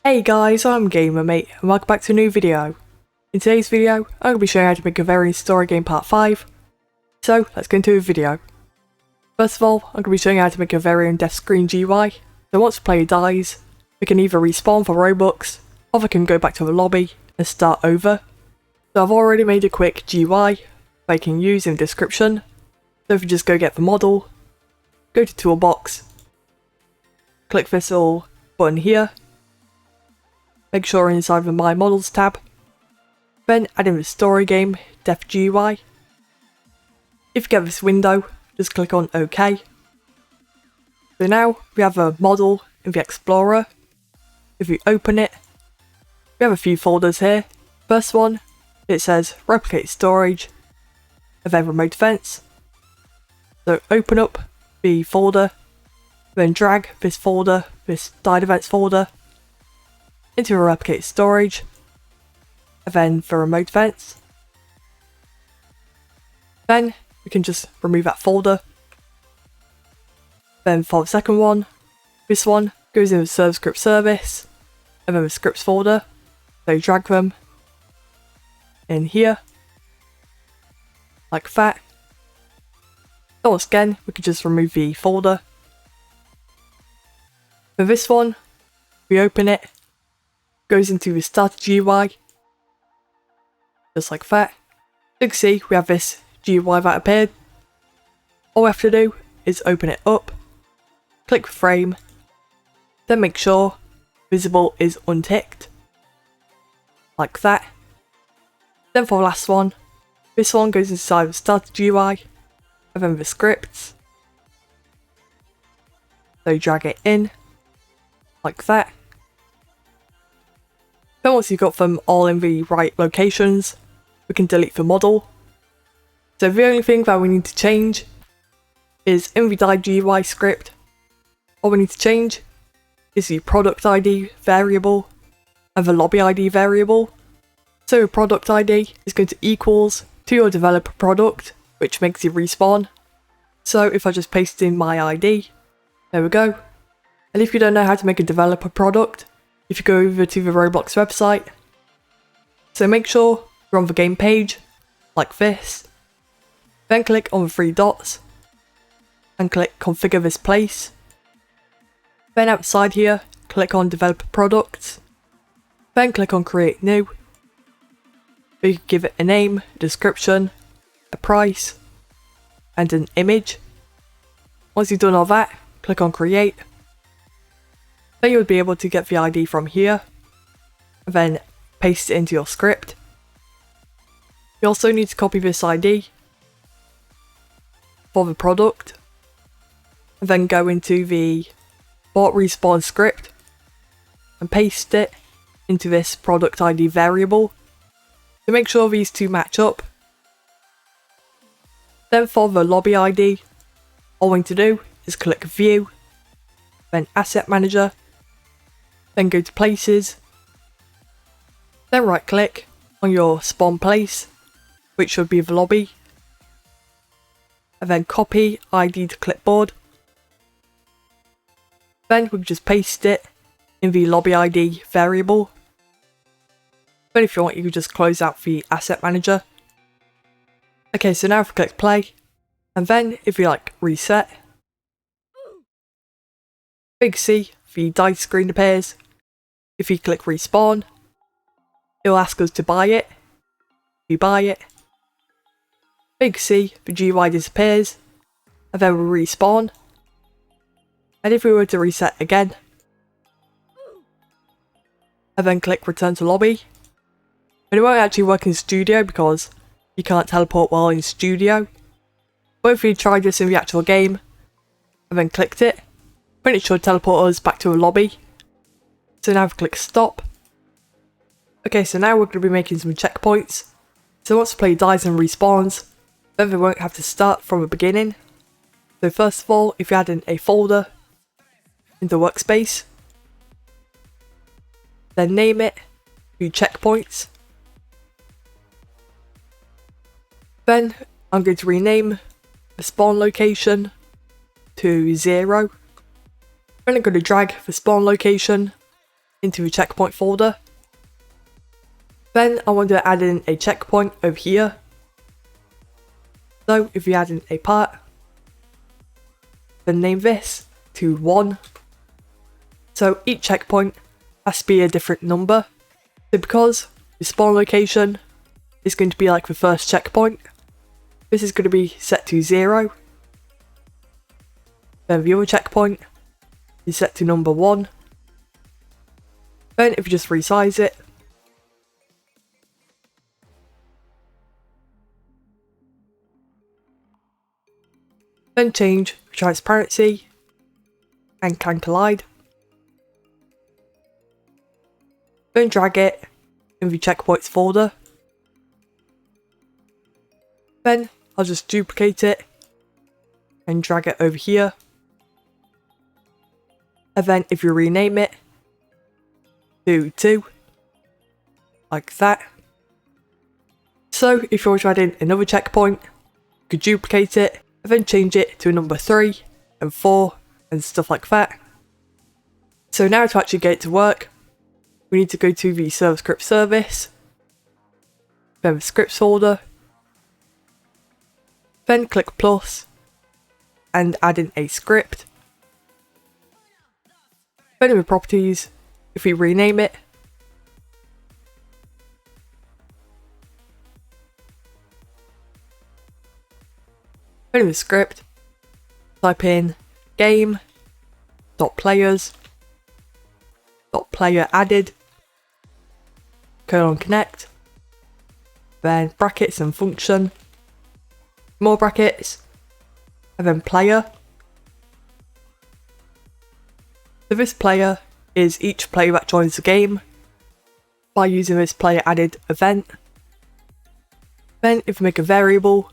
Hey guys, I'm GamerMate and welcome back to a new video. In today's video, I'm going to be showing you how to make a variant story game part 5. So, let's get into the video. First of all, I'm going to be showing you how to make a variant death screen GUI. So once the player dies, we can either respawn for Roblox, or we can go back to the lobby and start over. So I've already made a quick GUI that you can use in the description. So if you just go get the model, go to Toolbox, click this little button here. Make sure inside the My Models tab. Then add in the story game, Death GUI. If you get this window, just click on OK. So now we have a model in the Explorer. If we open it, we have a few folders here. First one, it says Replicate Storage, and then Remote Events. So open up the folder, then drag this folder, this Died Events folder, into a replicate storage, and then for remote events. Then we can just remove that folder. Then for the second one, this one goes in the serve script service, and then the scripts folder. So drag them in here, like that. So once again, we can just remove the folder. For this one, we open it. Goes into the starter GUI, just like that. You can see we have this GUI that appeared. All we have to do is open it up, click frame, then make sure visible is unticked, like that. Then for the last one, this one goes inside the starter GUI, and then the scripts. So drag it in, like that. Then once you've got them all in the right locations, we can delete the model. So the only thing that we need to change is in the Died GUI script. All we need to change is the product ID variable and the lobby ID variable. So the product ID is going to equals to your developer product, which makes you respawn. So if I just paste in my ID, there we go. And if you don't know how to make a developer product, if you go over to the Roblox website, so make sure you're on the game page, like this, then click on the three dots, and click configure this place. Then outside here, click on developer products, then click on create new. You can give it a name, a description, a price, and an image. Once you've done all that, click on create. Then you would be able to get the ID from here, and then paste it into your script. You also need to copy this ID for the product, and then go into the bot respawn script, and paste it into this product ID variable, to make sure these two match up. Then for the lobby ID, all we need to do is click View, then Asset Manager, then go to Places, then right click on your spawn place, which should be the lobby, and then copy ID to clipboard. Then we can just paste it in the lobby ID variable. But if you want, you can just close out the Asset Manager. Okay, so now if we click play, and then if you like reset, big C, the dice screen appears. If you click respawn, it'll ask us to buy it. We buy it. Big C, the GUI disappears, and then we'll respawn. And if we were to reset again, and then click return to lobby, but it won't actually work in Studio because you can't teleport while in Studio. But if we tried this in the actual game, and then clicked it, then it should teleport us back to a lobby. So now click stop. Okay, so now we're going to be making some checkpoints. So once the player dies and respawns, then they won't have to start from the beginning. So first of all, if you add in a folder in the workspace, then name it to checkpoints. Then I'm going to rename the spawn location to 0. Then I'm going to drag the spawn location into the checkpoint folder. Then I want to add in a checkpoint over here. So if you add in a part, then name this to 1. So each checkpoint has to be a different number. So because the spawn location is going to be like the first checkpoint, this is going to be set to 0. Then the other checkpoint is set to number 1. Then if you just resize it, then change transparency and can collide. Then drag it in the checkpoints folder. Then I'll just duplicate it and drag it over here. And then if you rename it to 2, like that. So if you want to add in another checkpoint, you could duplicate it and then change it to a number 3 and 4 and stuff like that. So now to actually get it to work, we need to go to the server script service, then the scripts folder, then click plus and add in a script. Then in the properties, if we rename it, then in the script, type in game.players.player added :connect, then brackets and function, more brackets, and then player. So this player is each player that joins the game by using this player added event. Then if we make a variable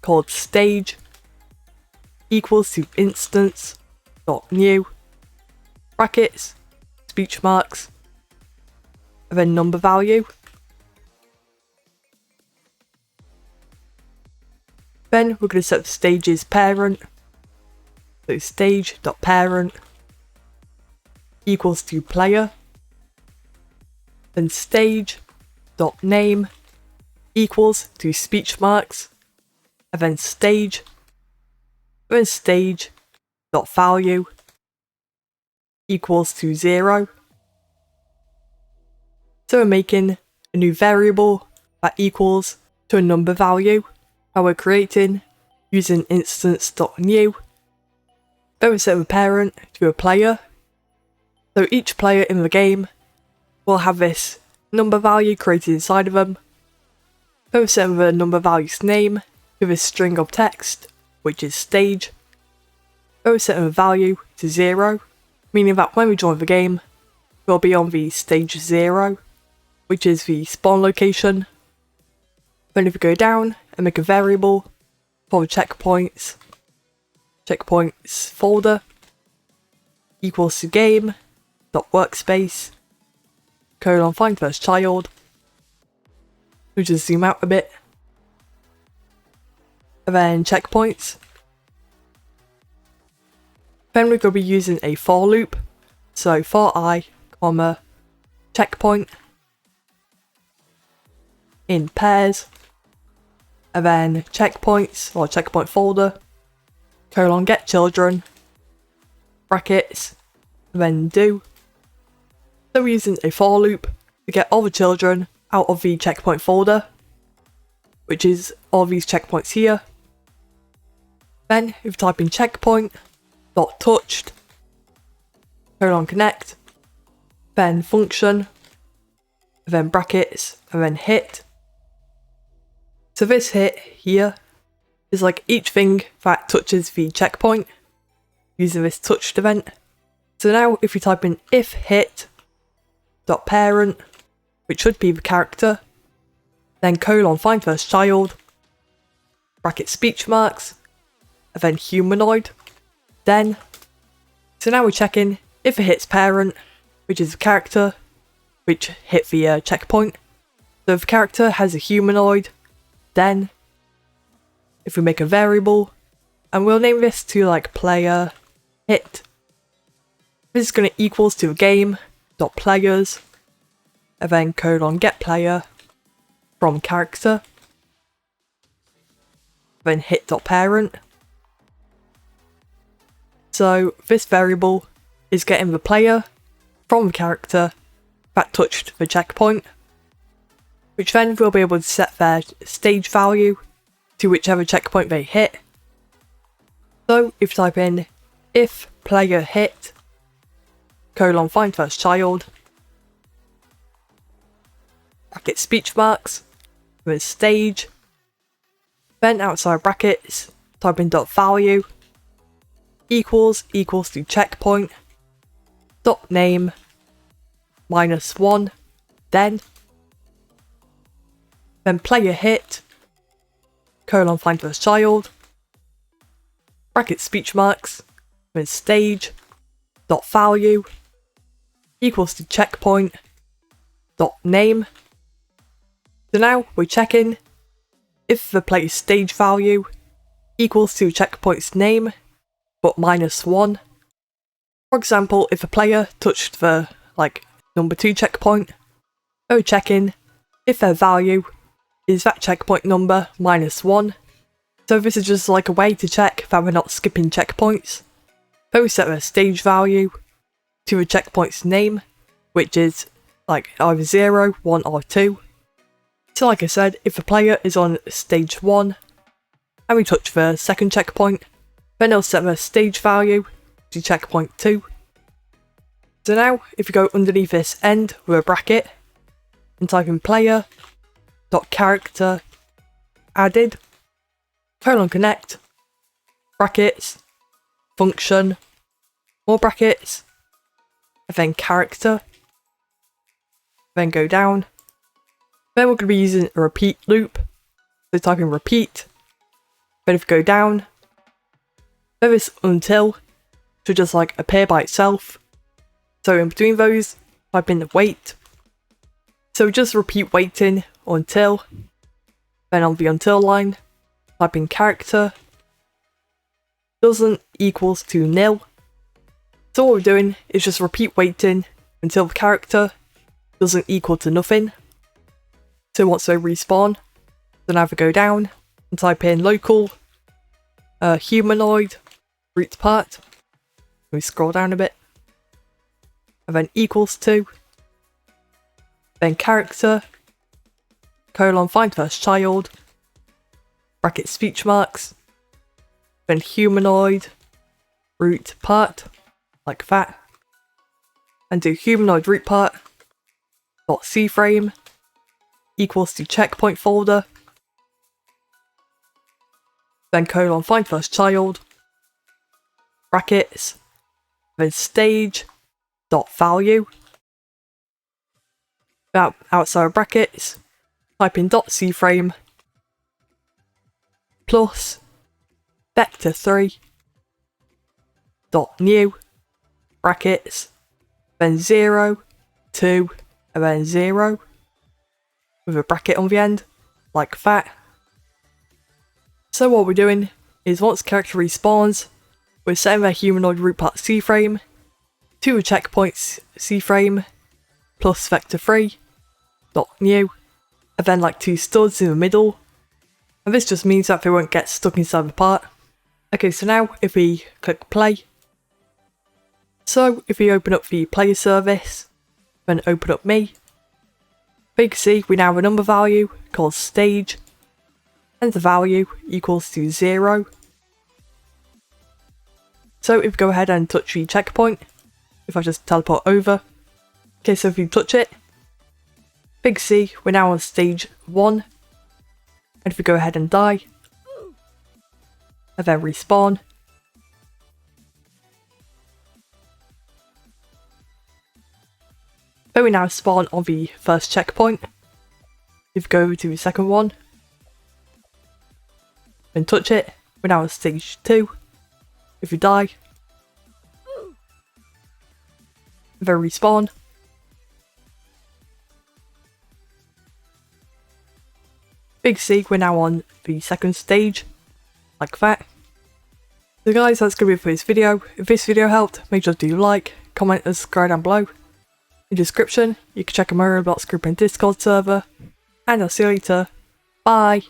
called stage equals to instance.new brackets, speech marks, and then number value. Then we're going to set the stage's parent, so stage.parent equals to player, then stage.name equals to speech marks, and then stage.value equals to 0. So we're making a new variable that equals to a number value that we're creating using instance.new. Then we set the parent to a player. So each player in the game will have this number value created inside of them. Then we set the number value's name to this string of text, which is stage. Then we set the value to 0, meaning that when we join the game, we'll be on the stage 0, which is the spawn location. Then if we go down and make a variable for the checkpoints folder equals to game.workspace :find first child. We'll just zoom out a bit. And then checkpoints. Then we're going to be using a for loop. So for I, comma, checkpoint in pairs. And then checkpoints or checkpoint folder :get children brackets and then do. So we're using a for loop to get all the children out of the checkpoint folder, which is all these checkpoints here. Then if you type in checkpoint.touched :connect, then function, then brackets, and then hit. So this hit here is like each thing that touches the checkpoint using this touched event. So now if you type in if hit.parent, which should be the character, then :find first child, bracket speech marks, and then humanoid, then. So now we're checking if it hits parent, which is the character, which hit the checkpoint. So if the character has a humanoid, then if we make a variable, and we'll name this to like player hit, this is going to equals to a game, dot players, and then colon get player from character, then hit dot parent. So this variable is getting the player from the character that touched the checkpoint, which then we'll be able to set their stage value to whichever checkpoint they hit. So if you type in if player hit colon find first child, bracket speech marks, then stage, then outside brackets type in dot value equals to checkpoint dot name -1, then player hit colon find first child, bracket speech marks, then stage dot value equals to checkpoint dot name. So now we're checking if the player's stage value equals to checkpoint's name but -1. For example, if a player touched the number 2 checkpoint, we're checking if their value is that checkpoint number -1. So this is just like a way to check that we're not skipping checkpoints. Then we set their stage value to the checkpoint's name, which is either 0, 1 or 2. So like I said, if the player is on stage 1 and we touch the second checkpoint, then it'll set their stage value to checkpoint 2. So now if you go underneath this end with a bracket and type in player dot character added colon connect brackets function more brackets and then character, then go down, then we're going to be using a repeat loop, so type in repeat, then if you go down, then this until should just appear by itself, so in between those type in wait, so just repeat waiting until, then on the until line type in character doesn't equals to nil. So what we're doing is just repeat waiting until the character doesn't equal to nothing. So once they respawn, then either go down and type in local humanoid root part, we scroll down a bit, and then equals to, then character colon find first child, bracket speech marks, then humanoid root part, like that, and do humanoid root part dot c-frame equals to checkpoint folder, then colon find first child, brackets, then stage dot value, outside brackets type in dot c-frame plus vector3 dot new brackets, then 0, 2, and then 0 with a bracket on the end, like that. So what we're doing is once character respawns, we're setting their humanoid root part c-frame to a checkpoint c-frame plus vector3 dot new, and then 2 studs in the middle, and this just means that they won't get stuck inside the part. Okay, so now if we click play, so if we open up the player service, then open up me, you can see we now have a number value called stage, and the value equals to 0. So if we go ahead and touch the checkpoint, if I just teleport over, okay, so if you touch it, you can see we're now on stage 1, and if we go ahead and die, and then respawn, then we now spawn on the first checkpoint. If you go over to the second one, and touch it, we're now on stage 2. If you die, then respawn. Big C, we're now on the second stage, like that. So guys, that's going to be it for this video. If this video helped, make sure to like, comment and subscribe down below. the description. You can check out my ROBLOX group and Discord server. And I'll see you later. Bye!